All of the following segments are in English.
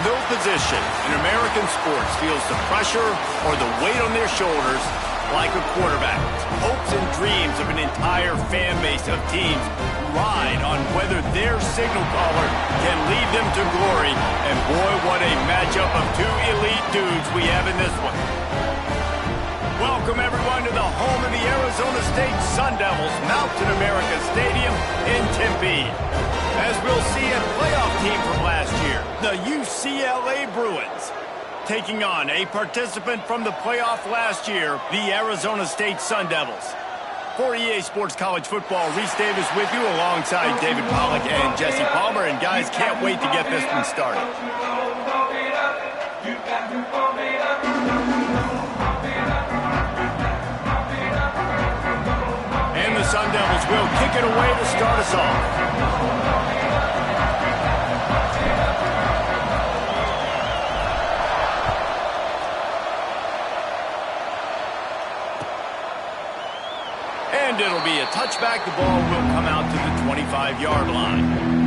No position in American sports feels the pressure or the weight on their shoulders like a quarterback. Hopes and dreams of an entire fan base of teams ride on whether their signal caller can lead them to glory. And boy, what a matchup of two elite dudes we have in this one. Welcome, everyone, to the home of the Arizona State Sun Devils, Mountain America Stadium in Tempe. As we'll see a playoff team from last year, the UCLA Bruins, taking on a participant from the playoff last year, the Arizona State Sun Devils. For EA Sports College Football, Reese Davis with you alongside David Pollack and Jesse Palmer. And guys, can't wait to get this one started. And the Sun Devils will kick it away to start us off. And it'll be a touchback. The ball will come out to the 25-yard line.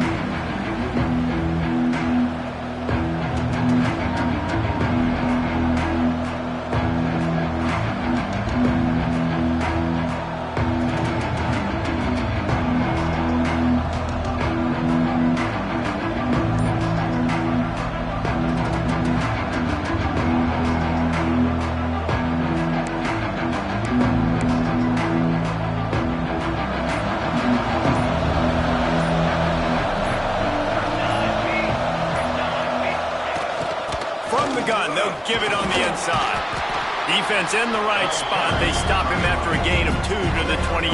Give it on the inside. Defense in the right spot. They stop him after a gain of 2 to the 28.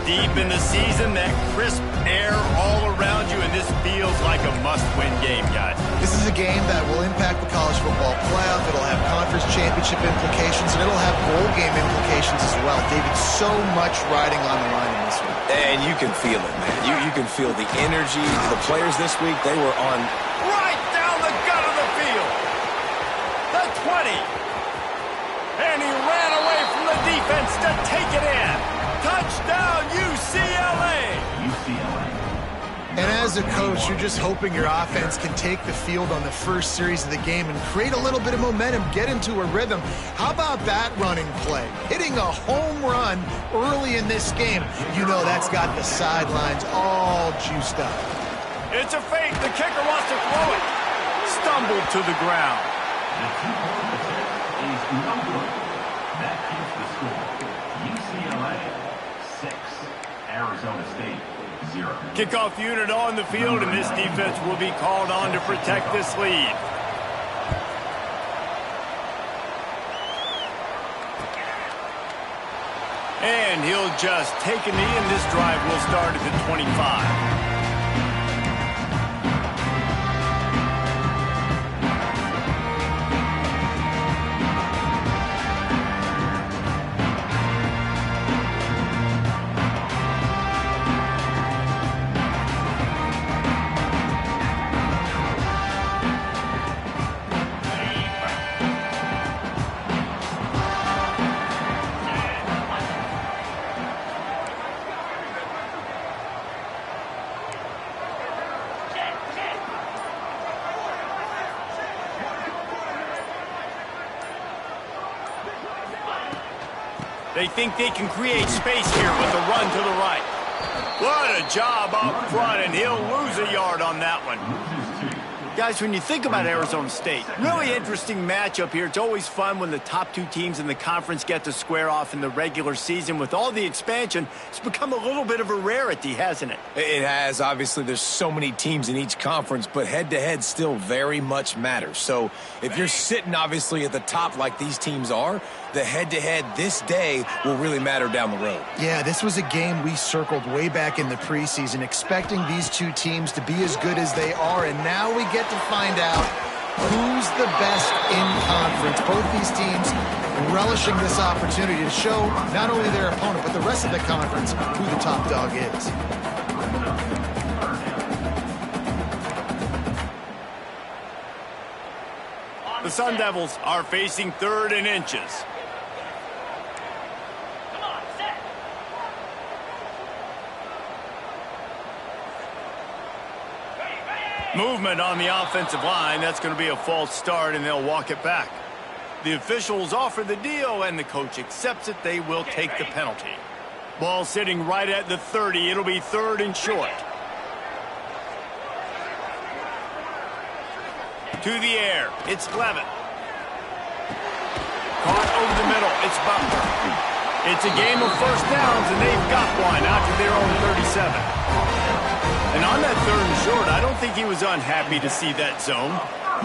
Deep in the season, that crisp air all around you, and this feels like a must-win game, guys. This is a game that will impact the college football playoff. It'll have conference championship implications, and it'll have bowl game implications as well. David, so much riding on the line in this one. And you can feel it, man. You can feel the energy. The players this week, they were on right down the gut of the field. The 20. And he ran away from the defense to take it in. Touchdown, UCLA. And as a coach, you're just hoping your offense can take the field on the first series of the game and create a little bit of momentum, get into a rhythm. How about that running play? Hitting a home run early in this game. You know that's got the sidelines all juiced up. It's a fake. The kicker wants to throw it. Stumbled to the ground. That is the score. UCLA 6, Arizona State 0. Kickoff unit on the field, and this defense will be called on to protect this lead. And he'll just take a knee, and this drive will start at the 25. They think they can create space here with the run to the right. What a job up front, and he'll lose a yard on that one. Guys, when you think about Arizona State, really interesting matchup here. It's always fun when the top two teams in the conference get to square off in the regular season. With all the expansion, it's become a little bit of a rarity, hasn't it? It has. Obviously, there's so many teams in each conference, but head-to-head still very much matters. So if you're sitting, obviously, at the top like these teams are, the head-to-head this day will really matter down the road. Yeah, this was a game we circled way back in the preseason, expecting these two teams to be as good as they are, and now we get to find out who's the best in conference. Both these teams relishing this opportunity to show not only their opponent, but the rest of the conference who the top dog is. The Sun Devils are facing 3rd and inches. Movement on the offensive line. That's going to be a false start, and they'll walk it back. The officials offer the deal, and the coach accepts it. They will take the penalty. Ball sitting right at the 30. It'll be 3rd and short. To the air. It's Levin. Caught over the middle. It's Butler. It's a game of first downs, and they've got one out to their own 37. And on that 3rd and short, I don't think he was unhappy to see that zone.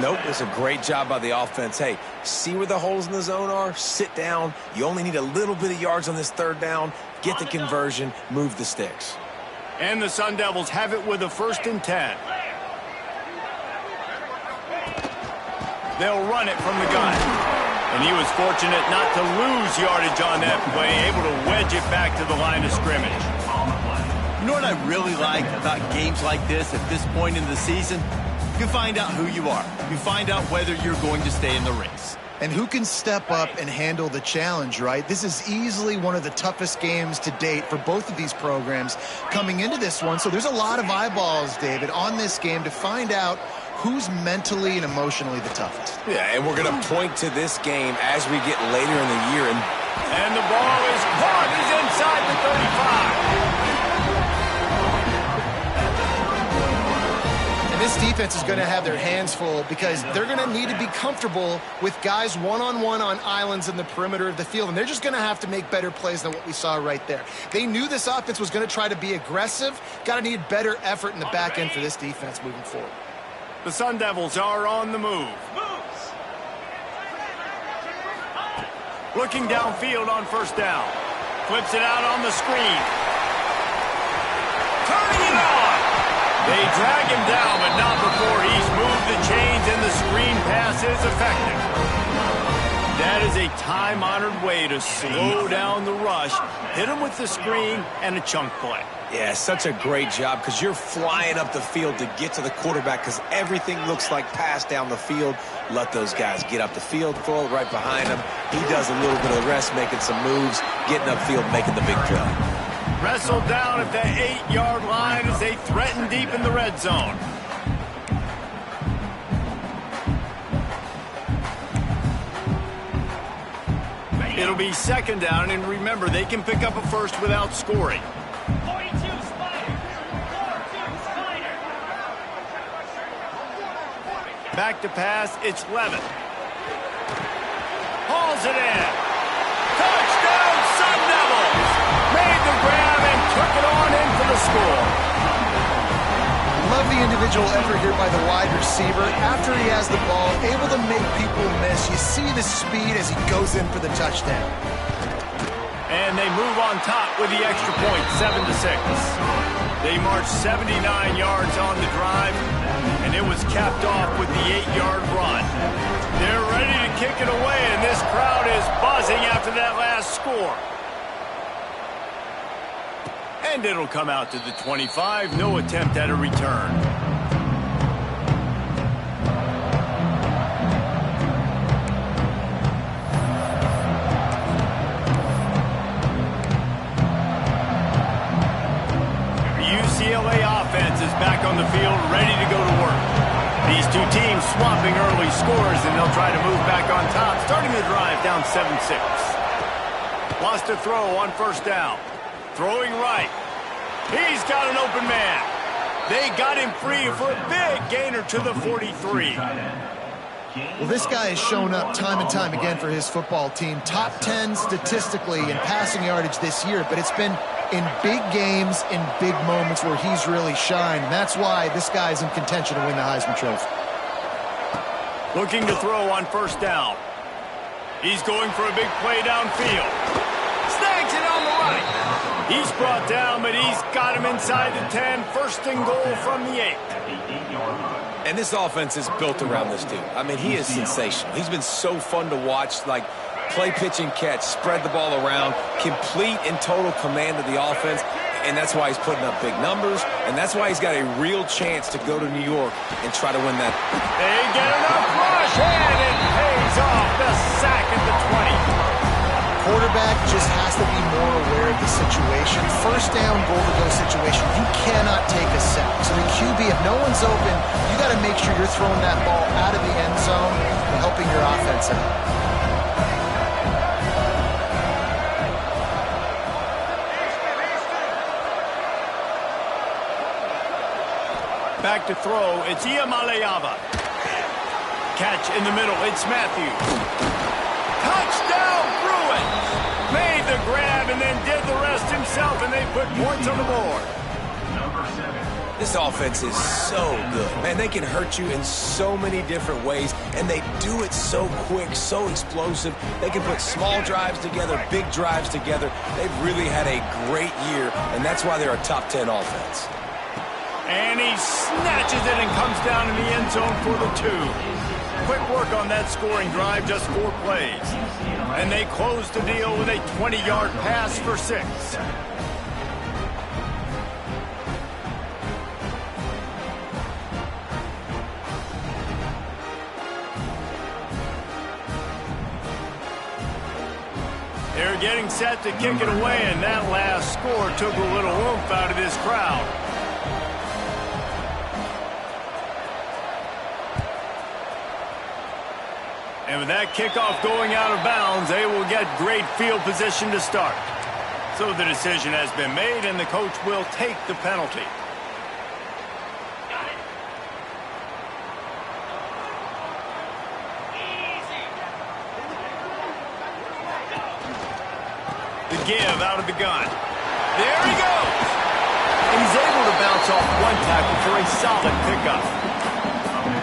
Nope, it's a great job by the offense. Hey, see where the holes in the zone are? Sit down. You only need a little bit of yards on this 3rd down. Get the conversion. Move the sticks. And the Sun Devils have it with a 1st and 10. They'll run it from the gun. And he was fortunate not to lose yardage on that play, able to wedge it back to the line of scrimmage. You know what I really like about games like this at this point in the season? You find out who you are. You find out whether you're going to stay in the race. And who can step up and handle the challenge, right? This is easily one of the toughest games to date for both of these programs coming into this one. So there's a lot of eyeballs, David, on this game to find out who's mentally and emotionally the toughest. Yeah, and we're going to point to this game as we get later in the year. And the ball is caught. He's inside the 35. This defense is going to have their hands full because they're going to need to be comfortable with guys one-on-one on islands in the perimeter of the field, and they're just going to have to make better plays than what we saw right there. They knew this offense was going to try to be aggressive. Got to need better effort in the back end for this defense moving forward. The Sun Devils are on the move. Looking downfield on 1st down. Flips it out on the screen. Turning it on. They drag him down, but not before he's moved the chains and the screen pass is effective. That is a time-honored way to slow down the rush, hit him with the screen, and a chunk play. Yeah, such a great job because you're flying up the field to get to the quarterback because everything looks like pass down the field. Let those guys get up the field, throw it right behind him. He does a little bit of the rest, making some moves, getting upfield, making the big play. Wrestled down at the 8-yard line as they threaten deep in the red zone. It'll be 2nd down, and remember, they can pick up a first without scoring. 42 Spider. 42 Spider. Back to pass, it's Levin. Hauls it in. Touchdown, Sun Devils! Made the grab and took it on in for the score. Love the individual effort here by the wide receiver. After he has the ball, able to make people miss. You see the speed as he goes in for the touchdown. And they move on top with the extra point, 7-6. They marched 79 yards on the drive, and it was capped off with the 8-yard run. They're ready to kick it away, and this crowd is buzzing after that last score. And it'll come out to the 25. No attempt at a return. The UCLA offense is back on the field, ready to go to work. These two teams swapping early scores, and they'll try to move back on top, starting the drive down 7-6. Lost a throw on 1st down. Throwing right. He's got an open man. They got him free for a big gainer to the 43. Well, this guy has shown up time and time again for his football team. Top 10 statistically in passing yardage this year, but it's been in big games, in big moments where he's really shined. And that's why this guy's in contention to win the Heisman Trophy. Looking to throw on 1st down. He's going for a big play downfield. Snags it on the right. He's brought down, but he's got him inside the 10. 1st and goal from the 8. And this offense is built around this dude. I mean, he is sensational. He's been so fun to watch, like play, pitch, and catch, spread the ball around, complete and total command of the offense, and that's why he's putting up big numbers, and that's why he's got a real chance to go to New York and try to win that. They get enough rush, and it pays off. The sack at the 20. quarterback just has to be more aware of the situation. First down, goal-to-go situation, you cannot take a sack. So the QB, if no one's open, you got to make sure you're throwing that ball out of the end zone and helping your offense out. Back to throw, it's Iamaleava. Catch in the middle, it's Matthews. Touchdown, Bruins! Made the grab and then did the rest himself, and they put points on the board. This offense is so good. Man, they can hurt you in so many different ways, and they do it so quick, so explosive. They can put small drives together, big drives together. They've really had a great year, and that's why they're a top 10 offense. And he snatches it and comes down in the end zone for the 2. Quick work on that scoring drive, just 4 plays. And they close the deal with a 20-yard pass for 6. They're getting set to kick it away, and that last score took a little oomph out of this crowd. And with that kickoff going out of bounds, they will get great field position to start. So the decision has been made, and the coach will take the penalty. The give out of the gun. There he goes. And he's able to bounce off one tackle for a solid pickup.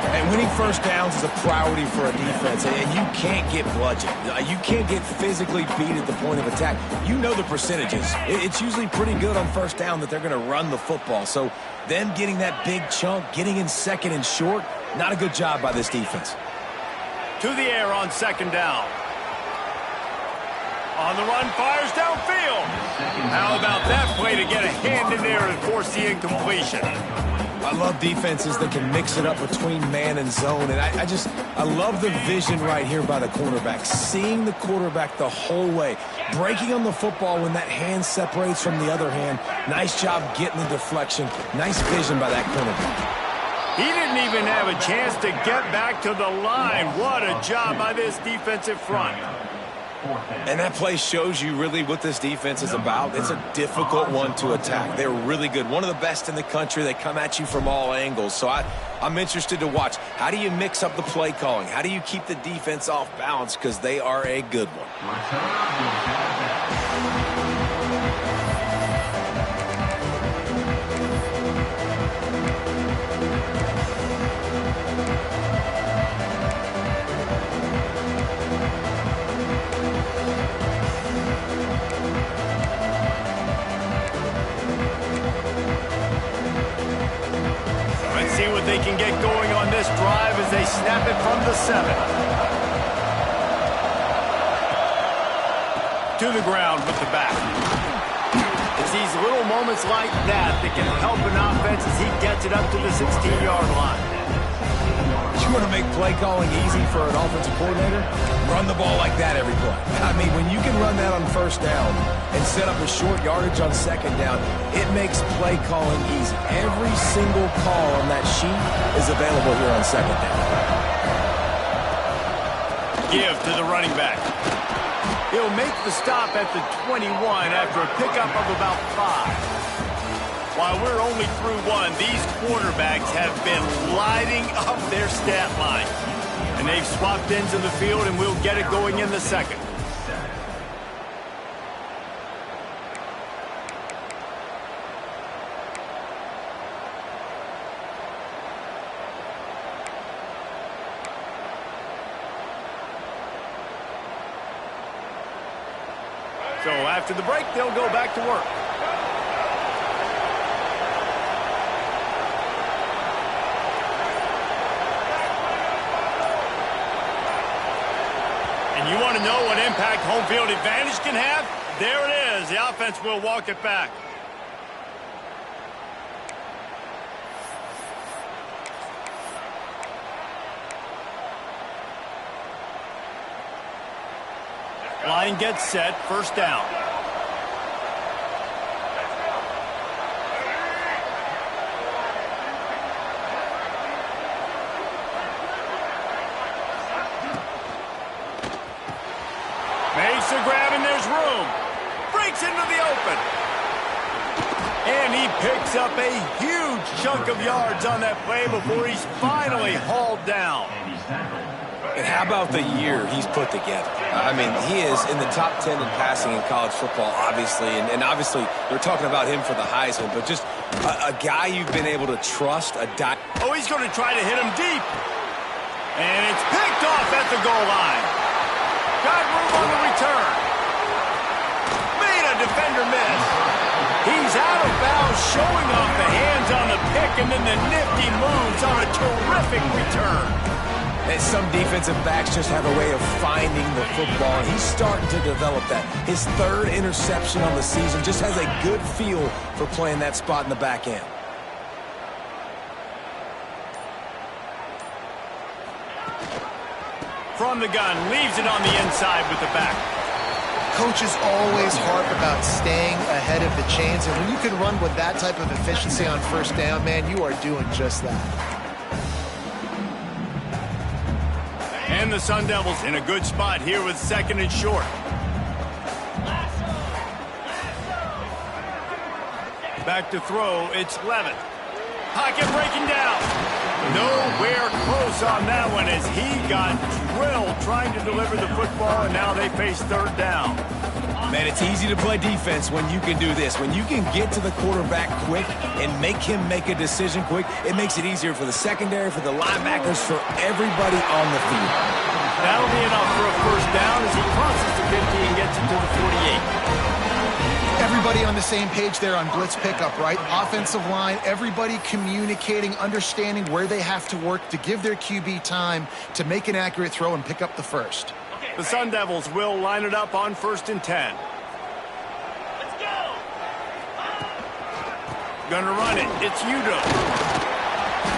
And winning first downs is a priority for a defense, and you can't get bludgeoned. You can't get physically beat at the point of attack. You know the percentages. It's usually pretty good on first down that they're going to run the football. So them getting that big chunk, getting in second and short, not a good job by this defense. To the air on second down. On the run, fires downfield. How about that play to get a hand in there and force the incompletion? I love defenses that can mix it up between man and zone, and I love the vision right here by the quarterback, seeing the quarterback the whole way, breaking on the football when that hand separates from the other hand. Nice job getting the deflection. Nice vision by that cornerback. He didn't even have a chance to get back to the line. What a job by this defensive front. And that play shows you really what this defense is about. It's a difficult one to attack. They're really good. One of the best in the country. They come at you from all angles. So I'm interested to watch. How do you mix up the play calling? How do you keep the defense off balance? Because they are a good one. See what they can get going on this drive as they snap it from the 7. To the ground with the back. It's these little moments like that that can help an offense as he gets it up to the 16-yard line. You want to make play calling easy for an offensive coordinator? Run the ball like that every play. I mean, when you can run that on first down and set up a short yardage on second down, it makes play calling easy. Every single call on that sheet is available here on second down. Give to the running back. He'll make the stop at the 21 after a pickup of about 5. While we're only through 1, these quarterbacks have been lighting up their stat line. And they've swapped into the field, and we'll get it going in the second. So after the break, they'll go back to work. And you want to know what impact home field advantage can have? There it is. The offense will walk it back. Line gets set, first down. Makes a grab and there's room. Breaks into the open. And he picks up a huge chunk of yards on that play before he's finally hauled down. And how about the year he's put together? I mean, he is in the top 10 in passing in college football, obviously. And obviously, they're talking about him for the Heisman. But just a guy you've been able to trust. Oh, he's going to try to hit him deep. And it's picked off at the goal line. Got room on the return. Made a defender miss. He's out of bounds, showing off the hands on the pick, and then the nifty moves on a terrific return. And some defensive backs just have a way of finding the football, and he's starting to develop that. His third interception on the season, just has a good feel for playing that spot in the back end. From the gun, leaves it on the inside with the back. Coaches always harp about staying ahead of the chains, and when you can run with that type of efficiency on first down, man, you are doing just that. And the Sun Devils in a good spot here with second and short. Back to throw, it's Levitt. Pocket breaking down. Nowhere close on that one as he got drilled trying to deliver the football, and now they face third down. Man, it's easy to play defense when you can do this. When you can get to the quarterback quick and make him make a decision quick, it makes it easier for the secondary, for the linebackers, for everybody on the field. That'll be enough for a first down as he crosses the 50 and gets it to the 48. Everybody on the same page there on blitz pickup, right? Offensive line, everybody communicating, understanding where they have to work to give their QB time to make an accurate throw and pick up the first. The Sun Devils will line it up on 1st and 10. Let's go! Gonna run it. It's Udo.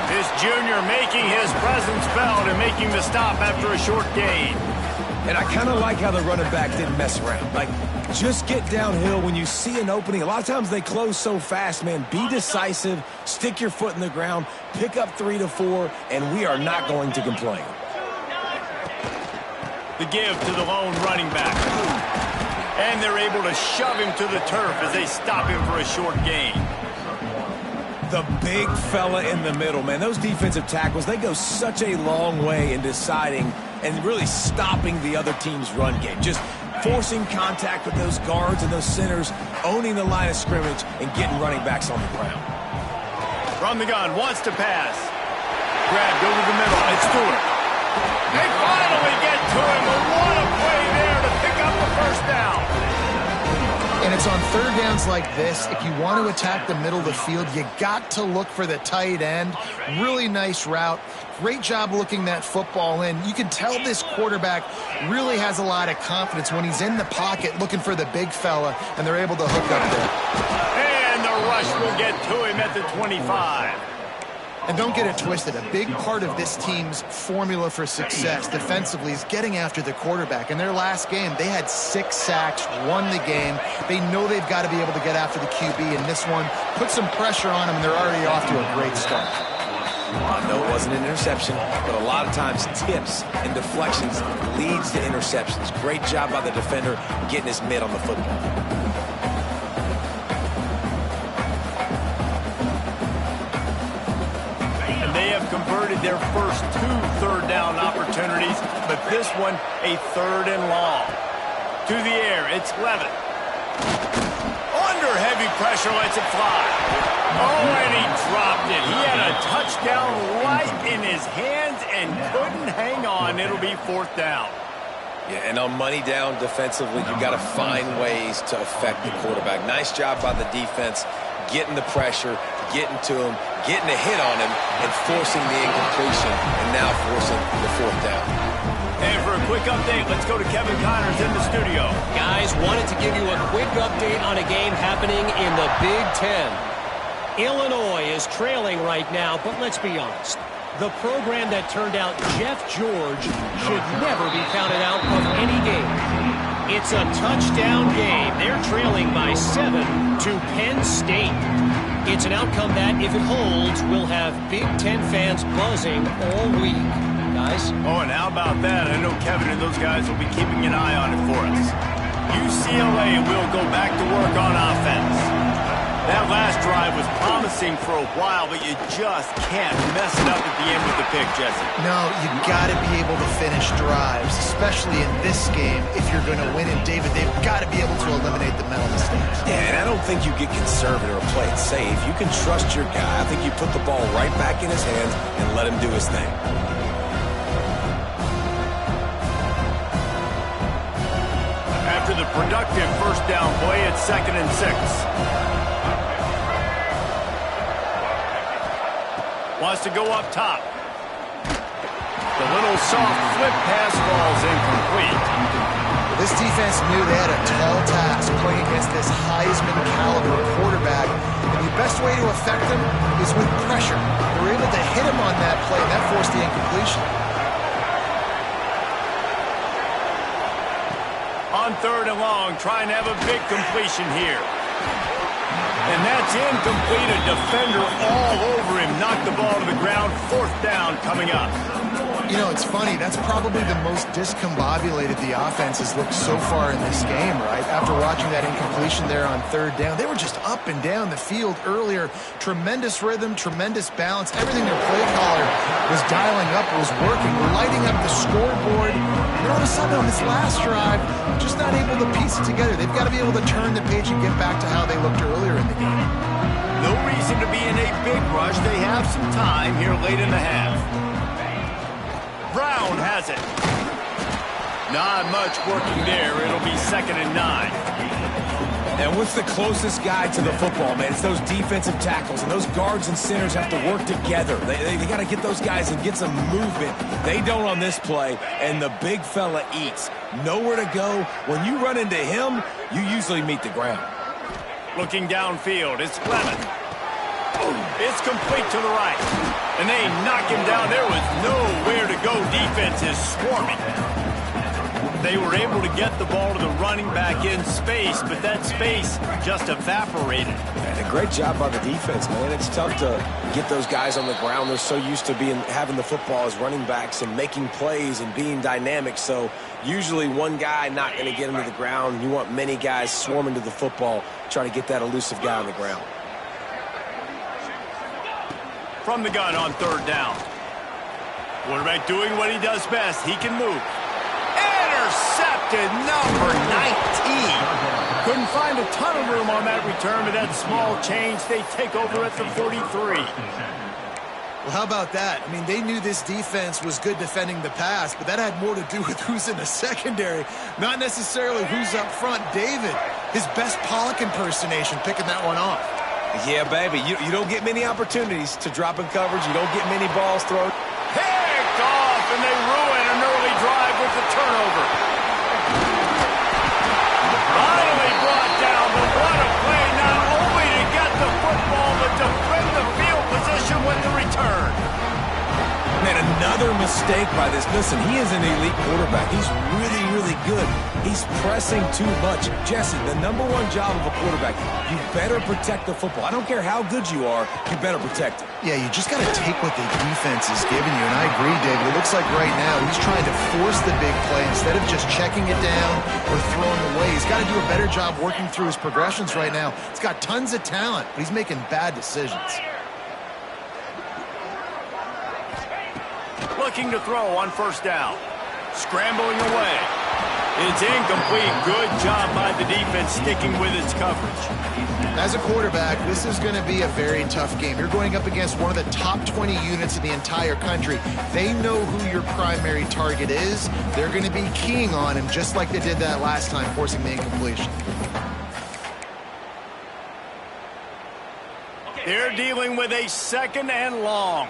This junior making his presence felt and making the stop after a short gain. And I kind of like how the running back didn't mess around. Like, just get downhill when you see an opening. A lot of times they close so fast, man. Be decisive, stick your foot in the ground, pick up 3 to 4, and we are not going to complain. The give to the lone running back. And they're able to shove him to the turf as they stop him for a short gain. The big fella in the middle, man. Those defensive tackles, they go such a long way in deciding and really stopping the other team's run game. Just forcing contact with those guards and those centers, owning the line of scrimmage, and getting running backs on the ground. From the gun, wants to pass. Grabbed over the middle. It's Stewart. They finally get to him, but what a play there to pick up the first down. And it's on third downs like this, if you want to attack the middle of the field, you got to look for the tight end. Really nice route. Great job looking that football in. You can tell this quarterback really has a lot of confidence when he's in the pocket looking for the big fella, and they're able to hook up there. And the rush will get to him at the 25. And don't get it twisted. A big part of this team's formula for success defensively is getting after the quarterback. In their last game, they had 6 sacks, won the game. They know they've got to be able to get after the QB, and this one put some pressure on them, and they're already off to a great start. I know it wasn't an interception, but a lot of times tips and deflections leads to interceptions. Great job by the defender getting his mitt on the football. They have converted their first 2 third down opportunities, but this one a 3rd and long. To the air, it's Levitt. Under heavy pressure, lets it fly. Oh, and he dropped it. He had a touchdown right in his hands and couldn't hang on. It'll be 4th down. Yeah, and on money down defensively, you've got to find ways to affect the quarterback. Nice job by the defense, getting the pressure, getting to him, getting a hit on him, and forcing the incompletion, and now forcing the 4th down. And for a quick update, let's go to Kevin Connors in the studio. Guys, wanted to give you a quick update on a game happening in the Big Ten. Illinois is trailing right now, but let's be honest. The program that turned out Jeff George should never be counted out of any game. It's a touchdown game. They're trailing by 7 to Penn State. It's an outcome that, if it holds, will have Big Ten fans buzzing all week. Guys? Oh, and how about that? I know Kevin and those guys will be keeping an eye on it for us. UCLA will go back to work on offense. That last drive was promising for a while, but you just can't mess it up at the end with the pick, Jesse. No, you got to be able to finish drives, especially in this game. If you're going to win it, David, they've got to be able to eliminate the mental mistakes. Yeah, and I don't think you get conservative or play it safe. You can trust your guy. I think you put the ball right back in his hands and let him do his thing. After the productive first down play, it's 2nd and 6. Wants to go up top. The little soft flip pass falls incomplete. Well, this defense knew they had a tall task playing against this Heisman caliber quarterback, and the best way to affect him is with pressure. They were able to hit him on that play, and that forced the incompletion. On 3rd and long, trying to have a big completion here. And that's incomplete. A defender all over him. Knocked the ball to the ground. 4th down coming up. You know, it's funny. That's probably the most discombobulated the offense has looked so far in this game, right? After watching that incompletion there on 3rd down, they were just up and down the field earlier. Tremendous rhythm, tremendous balance. Everything their play caller was dialing up was working, lighting up the scoreboard. And all of a sudden on this last drive, just not able to piece it together. They've got to be able to turn the page and get back to how they looked earlier in the game. No reason to be in a big rush. They have some time here late in the half. Brown has it. Not much working there. It'll be 2nd and 9. And what's the closest guy to the football, man? It's those defensive tackles, and those guards and centers have to work together. They got to get those guys and get some movement. They don't on this play, and the big fella eats. Nowhere to go. When you run into him, you usually meet the ground. Looking downfield, it's Clement. It's complete to the right. And they knock him down. There was nowhere to go. Defense is swarming. They were able to get the ball to the running back in space, but that space just evaporated. And a great job by the defense, man. It's tough to get those guys on the ground. They're so used to having the football as running backs and making plays and being dynamic. So usually one guy not going to get him to the ground. You want many guys swarming to the football, trying to get that elusive guy on the ground. From the gun on 3rd down. Quarterback doing what he does best. He can move. Intercepted, number 19. Couldn't find a ton of room on that return, but that small change, they take over at the 43. Well, how about that? I mean, they knew this defense was good defending the pass, but that had more to do with who's in the secondary, not necessarily who's up front. David, his best Pollock impersonation, picking that one off. Yeah, baby, you don't get many opportunities to drop in coverage. You don't get many balls thrown. Picked off, and they ruin an early drive with the turnover. Finally brought down, but what a play, not only to get the football, but to win the field position with the return. Man, another mistake by this. Listen, he is an elite quarterback. He's really, really good. He's pressing too much. Jesse, the #1 job of a quarterback, you better protect the football. I don't care how good you are, you better protect it. Yeah, you just got to take what the defense is giving you, and I agree, David. It looks like right now he's trying to force the big play instead of just checking it down or throwing away. He's got to do a better job working through his progressions right now. He's got tons of talent, but he's making bad decisions. Looking to throw on 1st down. Scrambling away. It's incomplete. Good job by the defense sticking with its coverage. As a quarterback, this is going to be a very tough game. You're going up against one of the top 20 units in the entire country. They know who your primary target is. They're going to be keying on him just like they did that last time, forcing the incompletion. They're dealing with a 2nd and long.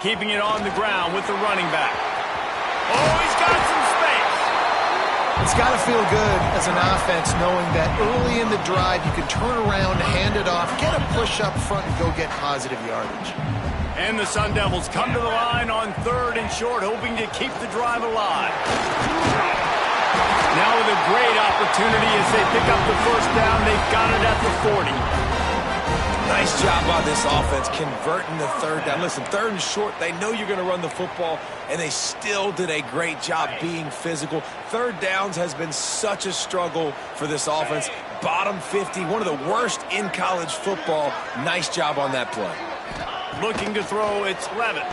Keeping it on the ground with the running back. Oh, he's got some space. It's got to feel good as an offense knowing that early in the drive you can turn around, hand it off, get a push up front, and go get positive yardage. And the Sun Devils come to the line on 3rd and short, hoping to keep the drive alive. Now with a great opportunity as they pick up the first down. They've got it at the 40. Nice job by this offense converting the 3rd down. Listen, 3rd and short, they know you're going to run the football, and they still did a great job being physical. 3rd downs has been such a struggle for this offense. Bottom 50, one of the worst in college football. Nice job on that play. Looking to throw, it's Levitt.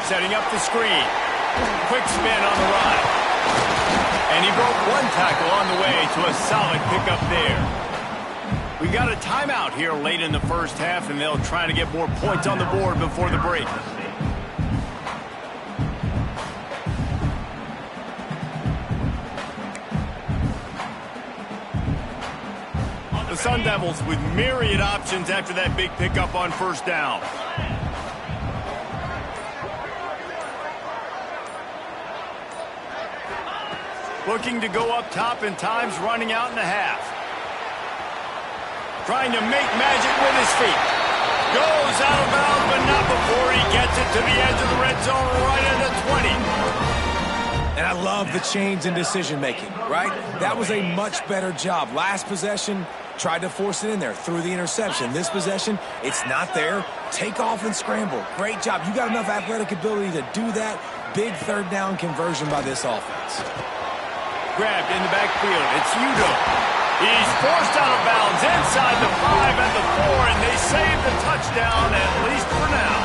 Setting up the screen. Quick spin on the run. And he broke one tackle on the way to a solid pickup there. We got a timeout here late in the first half, and they'll try to get more points on the board before the break. The Sun Devils with myriad options after that big pickup on first down. Looking to go up top, and time's running out in the half. Trying to make magic with his feet. Goes out of bounds, but not before he gets it to the edge of the red zone right at the 20. And I love the change in decision-making, right? That was a much better job. Last possession, tried to force it in there, threw the interception. This possession, it's not there. Take off and scramble. Great job. You got enough athletic ability to do that. Big 3rd down conversion by this offense. Grabbed in the backfield. It's Udo. He's forced out of bounds inside the 5 at the 4, and they save the touchdown, at least for now.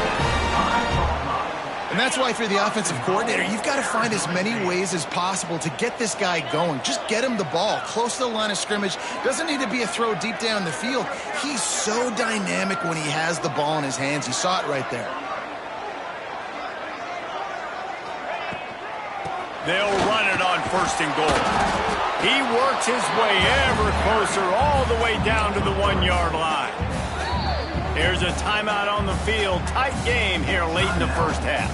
And that's why if you're the offensive coordinator, you've got to find as many ways as possible to get this guy going. Just get him the ball close to the line of scrimmage. Doesn't need to be a throw deep down the field. He's so dynamic when he has the ball in his hands. You saw it right there. They'll run it on 1st and goal. He works his way ever closer all the way down to the 1-yard line. There's a timeout on the field. Tight game here late in the first half.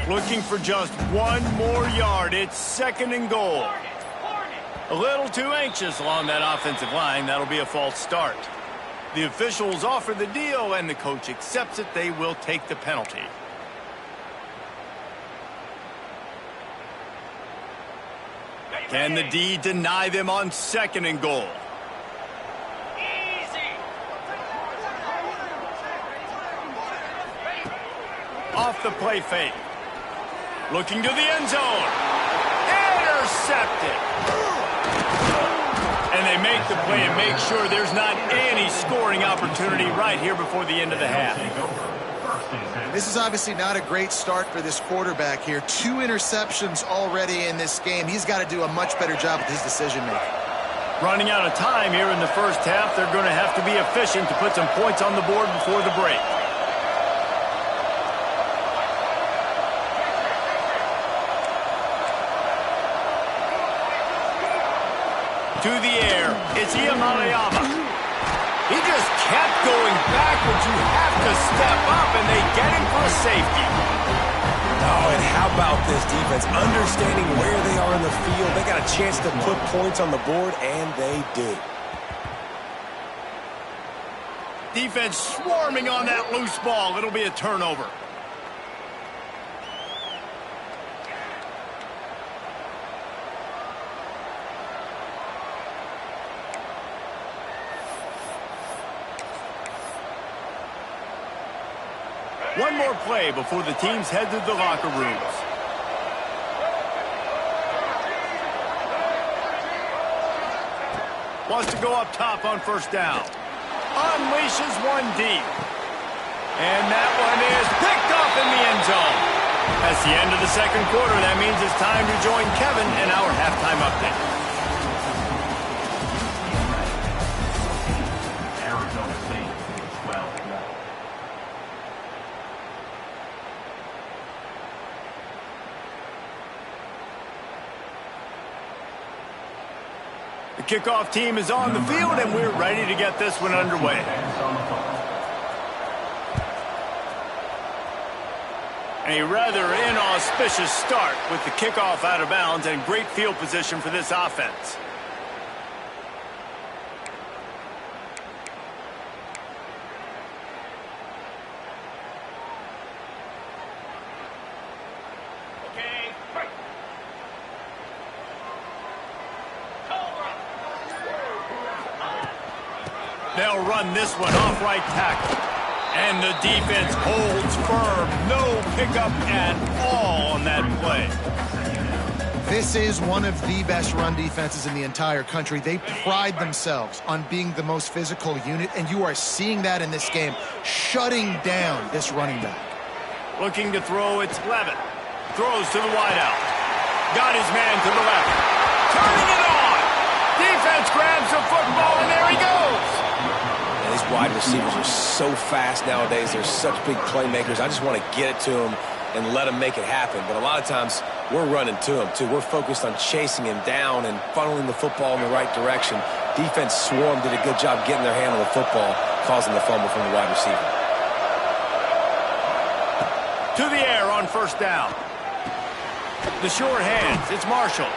Looking for just 1 more yard. It's 2nd and goal. A little too anxious along that offensive line. That'll be a false start. The officials offer the deal, and the coach accepts it. They will take the penalty. Can the D deny them on 2nd and goal? Off the play fake. Looking to the end zone. Intercepted. And they make the play and make sure there's not any scoring opportunity right here before the end of the half. This is obviously not a great start for this quarterback here. 2 interceptions already in this game. He's got to do a much better job with his decision-making. Running out of time here in the first half. They're going to have to be efficient to put some points on the board before the break. To the air, it's Iamaleava. He just kept going backwards. You have to step up, and they get him for a safety. Oh, and how about this defense? Understanding where they are in the field. They got a chance to put points on the board, and they do. Defense swarming on that loose ball. It'll be a turnover. One more play before the teams head to the locker rooms. Wants to go up top on 1st down. Unleashes one deep. And that one is picked off in the end zone. That's the end of the 2nd quarter. That means it's time to join Kevin in our halftime update. Arizona State 12. Kickoff team is on the field, and we're ready to get this one underway. A rather inauspicious start with the kickoff out of bounds and great field position for this offense. They'll run this one off right tackle. And the defense holds firm. No pickup at all on that play. This is one of the best run defenses in the entire country. They pride themselves on being the most physical unit, and you are seeing that in this game, shutting down this running back. Looking to throw, it's Levitt. Throws to the wideout. Got his man to the left. Turning it on. Defense grabs the football, and there he goes. These wide receivers are so fast nowadays. They're such big playmakers. I just want to get it to them and let them make it happen. But a lot of times, we're running to them, too. We're focused on chasing him down and funneling the football in the right direction. Defense swarm did a good job getting their hand on the football, causing the fumble from the wide receiver. To the air on first down. The short hands. It's Marshall.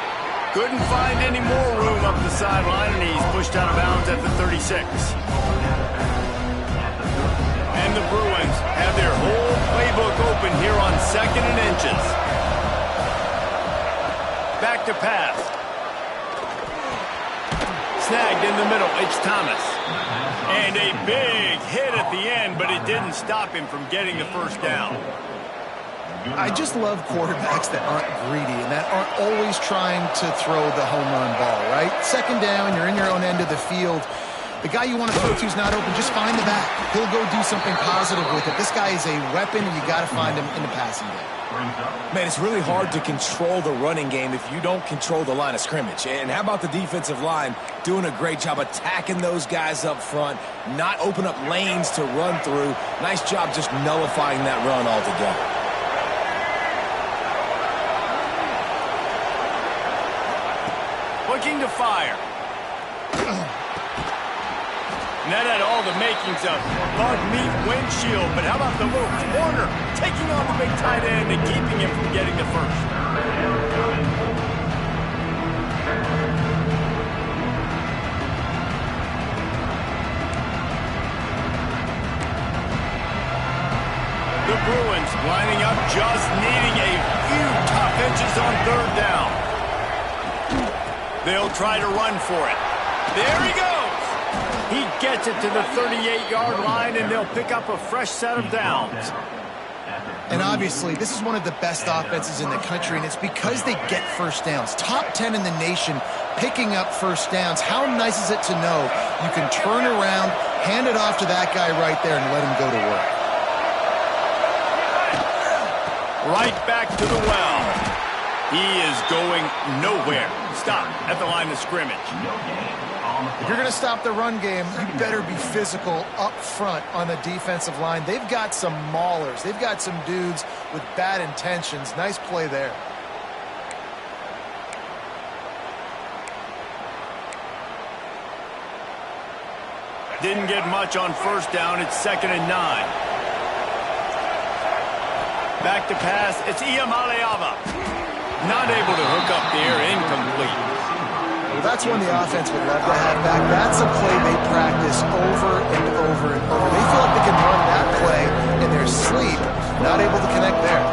Couldn't find any more room up the sideline, and he's pushed out of bounds at the 36. And the Bruins have their whole playbook open here on 2nd and inches. Back to pass. Snagged in the middle. It's Thomas. And a big hit at the end, but it didn't stop him from getting the first down. I just love quarterbacks that aren't greedy and that aren't always trying to throw the home run ball, right? 2nd down, you're in your own end of the field. The guy you want to throw to is not open. Just find the back. He'll go do something positive with it. This guy is a weapon, and you got to find him in the passing game. Man, it's really hard to control the running game if you don't control the line of scrimmage. And how about the defensive line doing a great job attacking those guys up front, not open up lanes to run through. Nice job just nullifying that run altogether. Looking to fire. And that had all the makings of bug meat windshield, but how about the move? Warner taking on the big tight end and keeping him from getting the first. The Bruins lining up, just needing a few tough inches on 3rd down. They'll try to run for it. There he goes. He gets it to the 38-yard line, and they'll pick up a fresh set of downs. And obviously, this is one of the best offenses in the country, and it's because they get first downs. Top 10 in the nation picking up first downs. How nice is it to know you can turn around, hand it off to that guy right there, and let him go to work. Right back to the well. He is going nowhere. Stop at the line of scrimmage. If you're going to stop the run game, you better be physical up front on the defensive line. They've got some maulers. They've got some dudes with bad intentions. Nice play there. Didn't get much on first down. It's 2nd and 9. Back to pass. It's Iamaleava. Not able to hook up there. Incomplete. Well, that's one the offense would love to have back. That's a play they practice over and over and over. They feel like they can run that play in their sleep. Not able to connect there.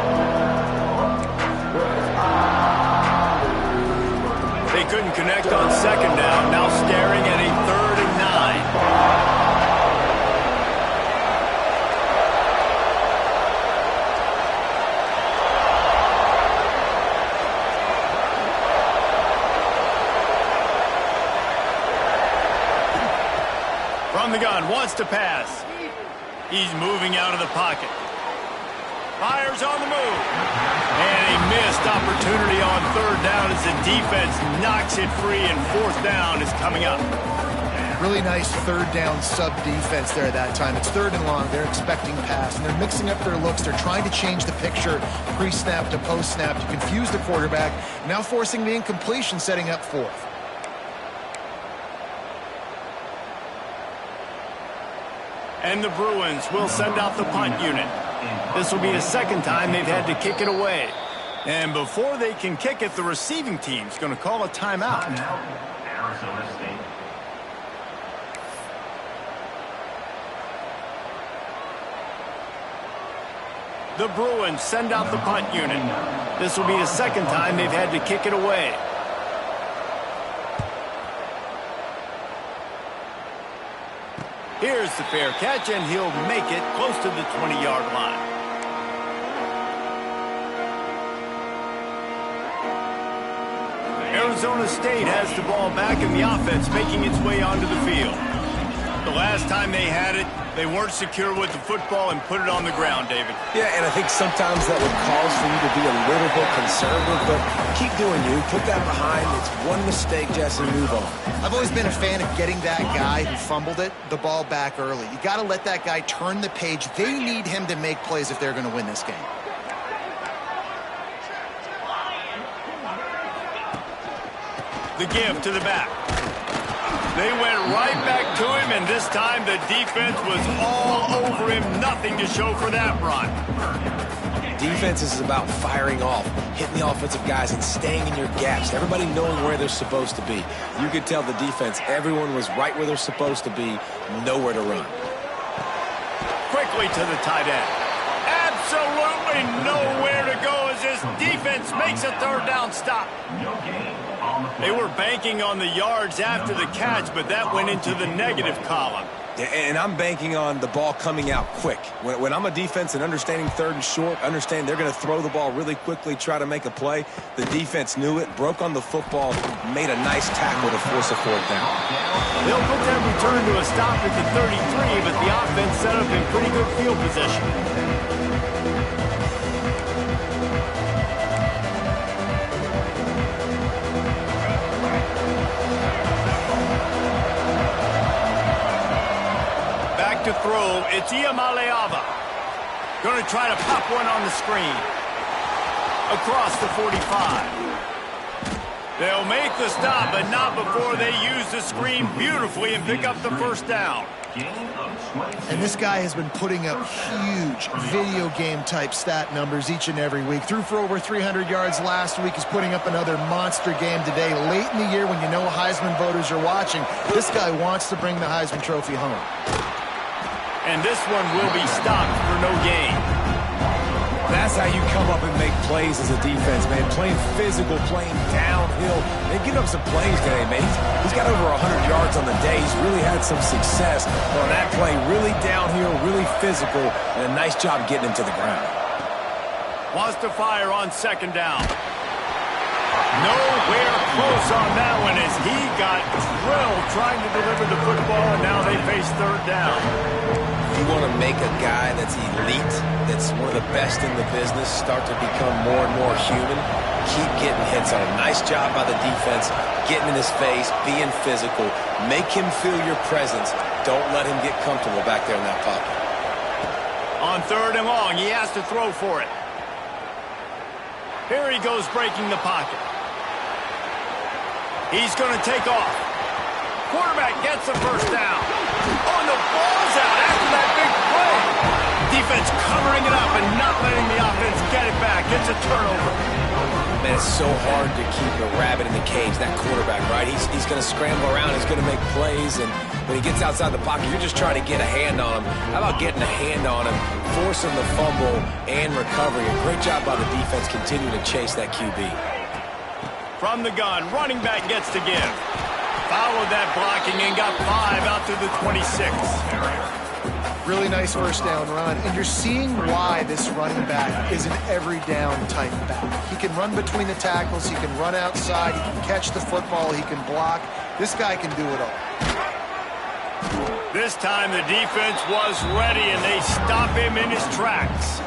They couldn't connect on 2nd down. Now staring at a 3rd and 9. From the gun, wants to pass. He's moving out of the pocket. Fires on the move. And a missed opportunity on 3rd down as the defense knocks it free, and 4th down is coming up. Really nice 3rd down sub-defense there that time. It's 3rd and long. They're expecting pass, and they're mixing up their looks. They're trying to change the picture pre-snap to post-snap to confuse the quarterback, now forcing the incompletion, setting up 4th. And the Bruins will send out the punt unit. This will be the second time they've had to kick it away. And before they can kick it, the receiving team's going to call a timeout. Arizona State. The Bruins send out the punt unit. This will be the second time they've had to kick it away. Here's the fair catch, and he'll make it close to the 20-yard line. Arizona State has the ball back, and the offense making its way onto the field. The last time they had it, they weren't secure with the football and put it on the ground, David. Yeah, and I think sometimes that would cause for you to be a little bit conservative, but keep doing you. Put that behind. It's one mistake, Jesse, move on. I've always been a fan of getting that guy who fumbled it, the ball back early. You got to let that guy turn the page. They need him to make plays if they're going to win this game. The give to the back. They went right back to him, and this time the defense was all over him. Nothing to show for that run. Defense is about firing off, hitting the offensive guys, and staying in your gaps. Everybody knowing where they're supposed to be. You could tell the defense, everyone was right where they're supposed to be, nowhere to run. Quickly to the tight end. Absolutely nowhere to go as this defense makes a third down stop. They were banking on the yards after the catch, but that went into the negative column. And I'm banking on the ball coming out quick. When I'm a defense and understanding third and short, understand they're going to throw the ball really quickly, try to make a play. The defense knew it, broke on the football, made a nice tackle to force a fourth down. They'll put that return to a stop at the 33, but the offense set up in pretty good field position. To throw, it's Iamaleava. Going to try to pop one on the screen. Across the 45. They'll make the stop, but not before they use the screen beautifully and pick up the first down. And this guy has been putting up huge video game type stat numbers each and every week. Threw for over 300 yards last week. He's putting up another monster game today. Late in the year when you know Heisman voters are watching, this guy wants to bring the Heisman Trophy home. And this one will be stopped for no gain. That's how you come up and make plays as a defense, man. Playing physical, playing downhill. They're getting up some plays today, man. He's got over 100 yards on the day. He's really had some success on that play. Really downhill, really physical, and a nice job getting him to the ground. Wants to fire on second down. Nowhere close on that one as he got drilled trying to deliver the football, and now they face third down. You want to make a guy that's elite, that's one of the best in the business, start to become more and more human, keep getting hits on him. Nice job by the defense, getting in his face, being physical. Make him feel your presence. Don't let him get comfortable back there in that pocket. On third and long, he has to throw for it. Here he goes breaking the pocket. He's going to take off. Quarterback gets the first down. Oh, and the ball's out after that big play. Defense covering it up and not letting the offense get it back. It's a turnover. Man, it's so hard to keep a rabbit in the cage, that quarterback, right? He's going to scramble around. He's going to make plays, and when he gets outside the pocket, you're just trying to get a hand on him. How about getting a hand on him, forcing the fumble and recovery? A great job by the defense continuing to chase that QB. From the gun, running back gets to give. Followed that blocking and got 5 out to the 26. Really nice first down run, and you're seeing why this running back is an every down type back. He can run between the tackles, he can run outside, he can catch the football, he can block. This guy can do it all. This time the defense was ready, and they stop him in his tracks.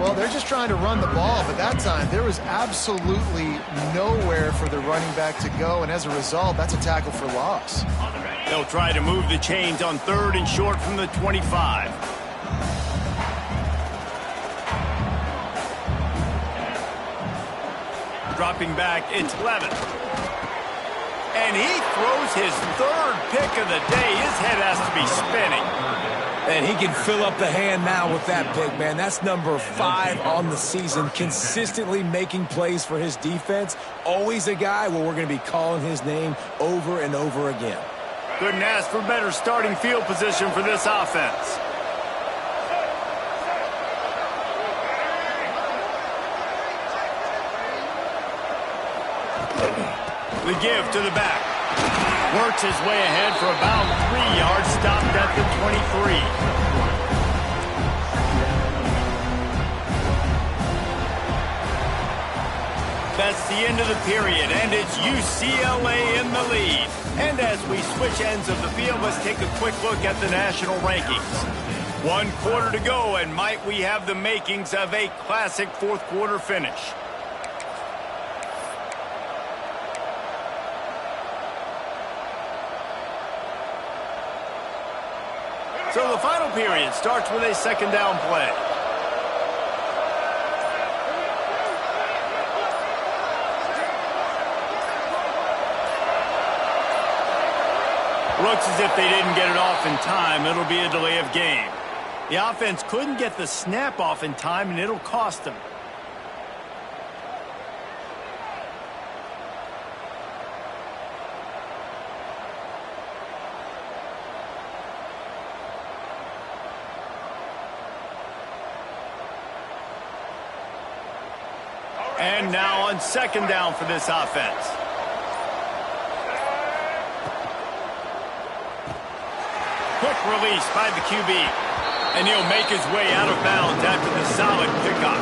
Well, they're just trying to run the ball, but that time there was absolutely nowhere for the running back to go, and as a result, that's a tackle for loss. They'll try to move the chains on third and short from the 25. Dropping back, it's Levin. And he throws his third pick of the day. His head has to be spinning. And he can fill up the hand now with that pick, man. That's number 5 on the season, consistently making plays for his defense. Always a guy where we're going to be calling his name over and over again. Couldn't ask for better starting field position for this offense. The give to the back. Works his way ahead for about 3 yards, stopped at the 23. That's the end of the period, and it's UCLA in the lead. And as we switch ends of the field, let's take a quick look at the national rankings. 1 quarter to go, and might we have the makings of a classic fourth quarter finish. So the final period starts with a second down play. Looks as if they didn't get it off in time. It'll be a delay of game. The offense couldn't get the snap off in time, and it'll cost them. And now on second down for this offense. Quick release by the QB. And he'll make his way out of bounds after the solid pickup.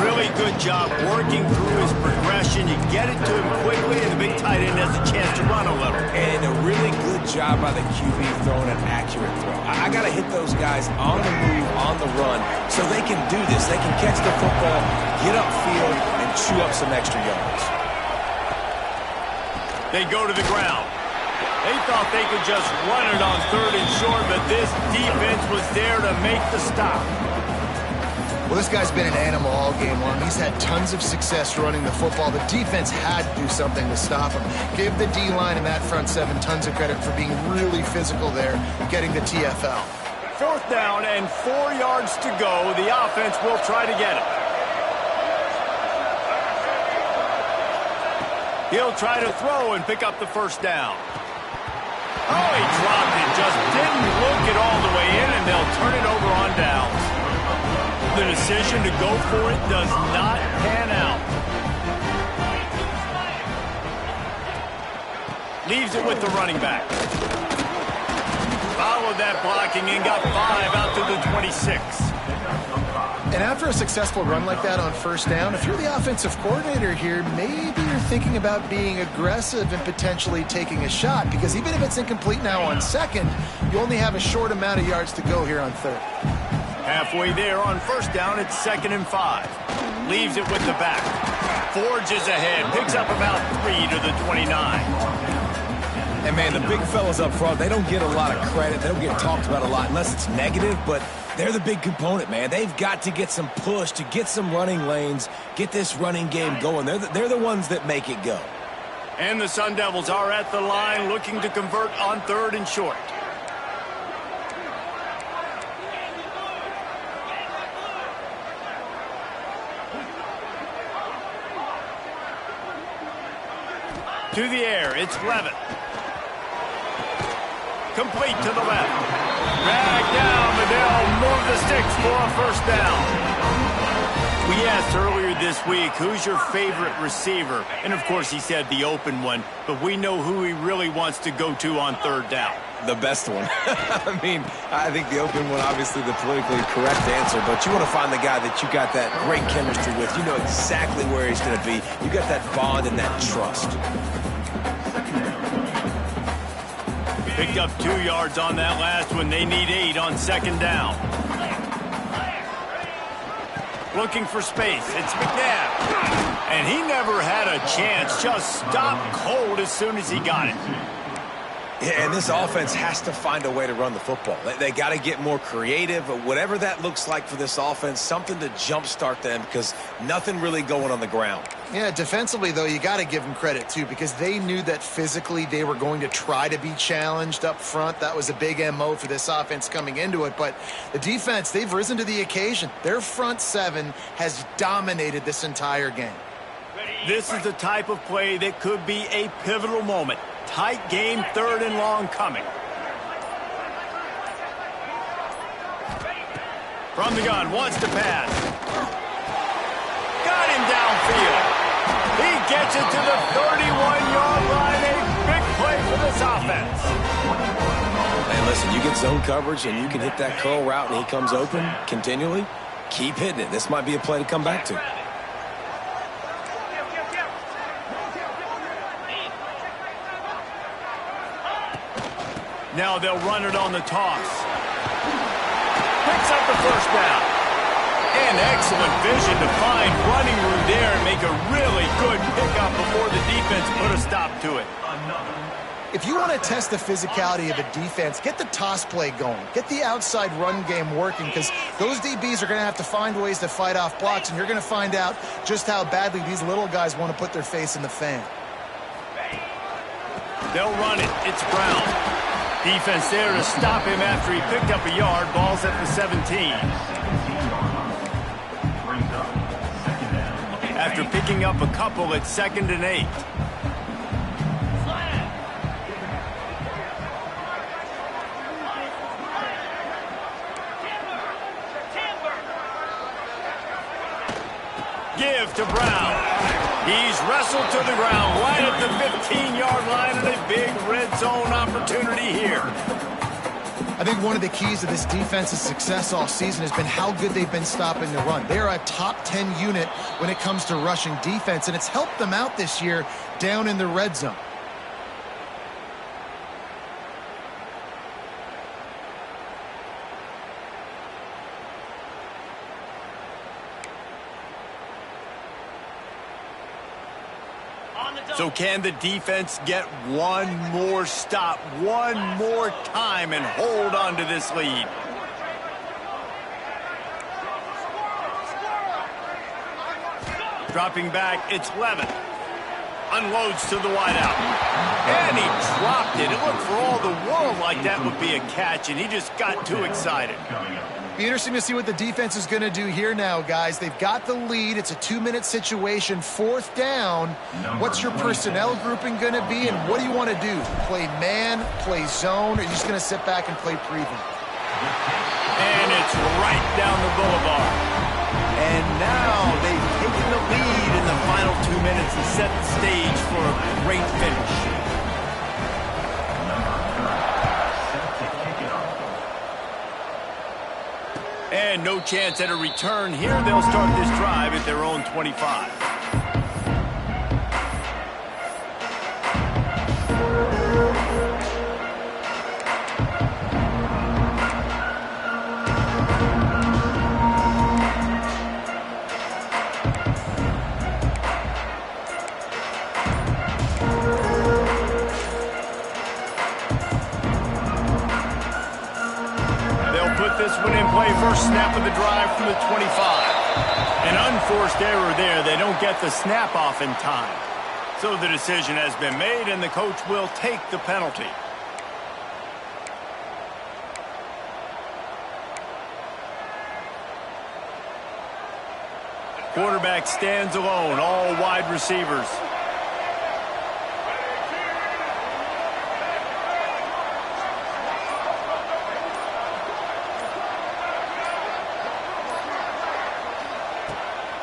Really good job working through his progression. You get it to him quickly, and the big tight end has a chance to run a little. And a really good job by the QB throwing an accurate throw. I got to hit those guys on the move, on the run, so they can do this. They can catch the football, get upfield, and chew up some extra yards. They go to the ground. They thought they could just run it on third and short, but this defense was there to make the stop. Well, this guy's been an animal all game long. He's had tons of success running the football. The defense had to do something to stop him. Give the D-line and that front seven tons of credit for being really physical there, getting the TFL. Fourth down and 4 yards to go. The offense will try to get it. He'll try to throw and pick up the first down. Oh, he dropped it. Just didn't look it all the way in, and they'll turn it over on downs. The decision to go for it does not pan out. Leaves it with the running back. Followed that blocking and got 5 out to the 26. And after a successful run like that on first down, if you're the offensive coordinator here, maybe you're thinking about being aggressive and potentially taking a shot, because even if it's incomplete now on second, you only have a short amount of yards to go here on third. Halfway there on first down, it's 2nd and 5. Leaves it with the back. Forges ahead, picks up about 3 to the 29. And, man, the big fellas up front, they don't get a lot of credit. They don't get talked about a lot unless it's negative, but they're the big component, man. They've got to get some push, to get some running lanes, get this running game going. They're the ones that make it go. And the Sun Devils are at the line looking to convert on third and short. To the air, it's Levitt. Complete to the left. Drag down, but they'll move the sticks for a first down. We asked earlier this week, who's your favorite receiver? And, of course, he said the open one, but we know who he really wants to go to on third down. The best one. I mean, I think the open one, obviously the politically correct answer, but you want to find the guy that you got that great chemistry with. You know exactly where he's going to be. You got that bond and that trust. Picked up 2 yards on that last one. They need 8 on second down. Looking for space. It's McNabb. And he never had a chance. Just stopped cold as soon as he got it. Yeah, and this offense has to find a way to run the football. They got to get more creative, whatever that looks like for this offense, something to jumpstart them because nothing really going on the ground. Yeah, defensively, though, you got to give them credit, too, because they knew that physically they were going to try to be challenged up front. That was a big MO for this offense coming into it. But the defense, they've risen to the occasion. Their front seven has dominated this entire game. This is the type of play that could be a pivotal moment. Tight game, 3rd and long coming. From the gun, wants to pass. Got him downfield. He gets it to the 31-yard line. A big play for this offense. Hey, listen, you get zone coverage and you can hit that curl route and he comes open continually. Keep hitting it. This might be a play to come back to. Now they'll run it on the toss. Picks up the first down. And excellent vision to find running room there and make a really good pickup before the defense put a stop to it. If you want to test the physicality of a defense, get the toss play going. Get the outside run game working because those DBs are going to have to find ways to fight off blocks, and you're going to find out just how badly these little guys want to put their face in the fan. They'll run it. It's Brown. Defense there to stop him after he picked up a yard. Ball's at the 17. After picking up a couple, it's 2nd and 8. Give to Brown. He's wrestled to the ground right at the 15-yard line and a big red zone opportunity here. I think one of the keys to this defense's success all season has been how good they've been stopping the run. They're a top 10 unit when it comes to rushing defense, and it's helped them out this year down in the red zone. So can the defense get one more stop, one more time, and hold on to this lead? Dropping back, it's Levin. Unloads to the wideout. And he dropped it. It looked for all the world like that would be a catch, and he just got too excited. Be interesting to see what the defense is going to do here now, guys. They've got the lead. It's a 2-minute situation. 4th down. What's your personnel grouping going to be, and what do you want to do? Play man, play zone, or are you just going to sit back and play prevent? And it's right down the boulevard. And now they've taken the lead in the final 2 minutes and set the stage for a great finish. And no chance at a return here. They'll start this drive at their own 25. This one in play, first snap of the drive from the 25. An unforced error there. They don't get the snap off in time. So the decision has been made, and the coach will take the penalty. Quarterback stands alone, all wide receivers.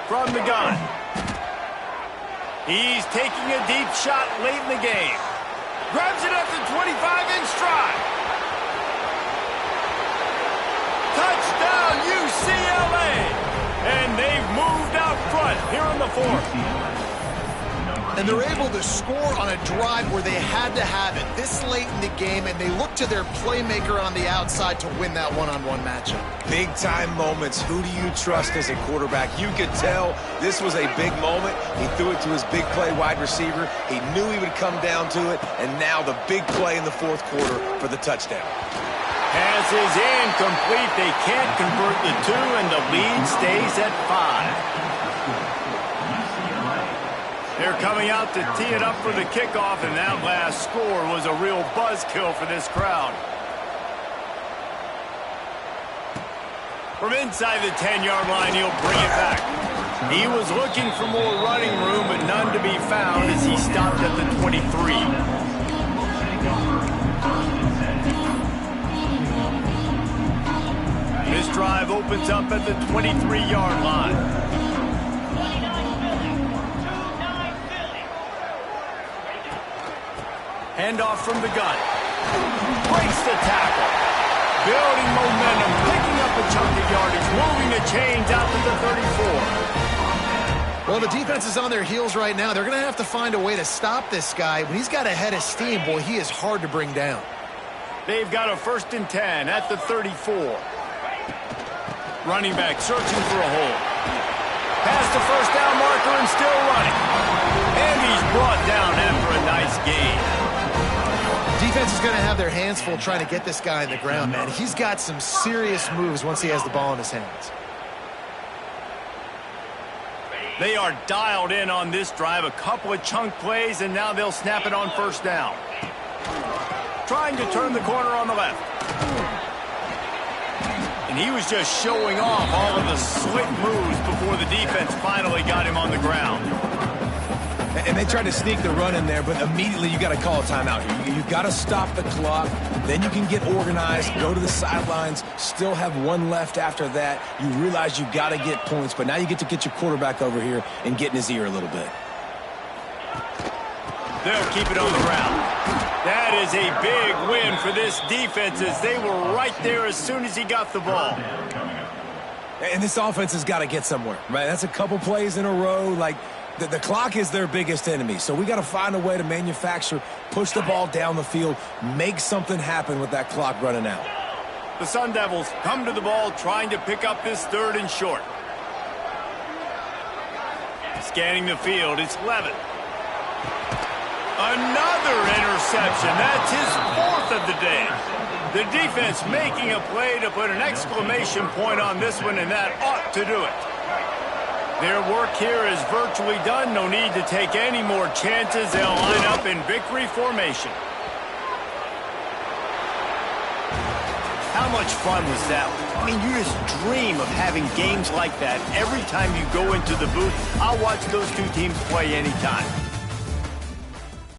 From the gun. He's taking a deep shot late in the game. Grabs it at the 25 in stride. Touchdown UCLA. And they've moved out front here in the 4th. And they're able to score on a drive where they had to have it this late in the game, and they look to their playmaker on the outside to win that one-on-one matchup. Big-time moments. Who do you trust as a quarterback? You could tell this was a big moment. He threw it to his big play wide receiver. He knew he would come down to it, and now the big play in the fourth quarter for the touchdown. Pass is incomplete. They can't convert the two, and the lead stays at 5. They're coming out to tee it up for the kickoff, and that last score was a real buzzkill for this crowd. From inside the 10-yard line, he'll bring it back. He was looking for more running room, but none to be found as he stopped at the 23. This drive opens up at the 23-yard line. Handoff from the gun. Breaks the tackle. Building momentum, picking up a chunk of yardage, moving the chains out to the 34. Well, the defense is on their heels right now. They're going to have to find a way to stop this guy. When he's got a head of steam, boy, he is hard to bring down. They've got a 1st and 10 at the 34. Running back searching for a hole. Past the first down marker and still running. And he's brought down after a nice gain. Defense is going to have their hands full trying to get this guy on the ground, man. He's got some serious moves once he has the ball in his hands. They are dialed in on this drive. A couple of chunk plays, and now they'll snap it on 1st down. Trying to turn the corner on the left. And he was just showing off all of the slick moves before the defense finally got him on the ground. And they tried to sneak the run in there, but immediately you got to call a timeout here. You've got to stop the clock. Then you can get organized, go to the sidelines, still have one left after that. You realize you got to get points, but now you get to get your quarterback over here and get in his ear a little bit. They'll keep it on the ground. That is a big win for this defense as they were right there as soon as he got the ball. And this offense has got to get somewhere, right? That's a couple plays in a row. Like, the clock is their biggest enemy, so we got to find a way to manufacture, push the ball down the field, make something happen with that clock running out. The Sun Devils come to the ball trying to pick up this 3rd and short. Scanning the field, it's Levin. Another interception. That's his 4th of the day. The defense making a play to put an exclamation point on this one, and that ought to do it. Their work here is virtually done. No need to take any more chances. They'll line up in victory formation. How much fun was that? I mean, you just dream of having games like that every time you go into the booth. I'll watch those two teams play anytime.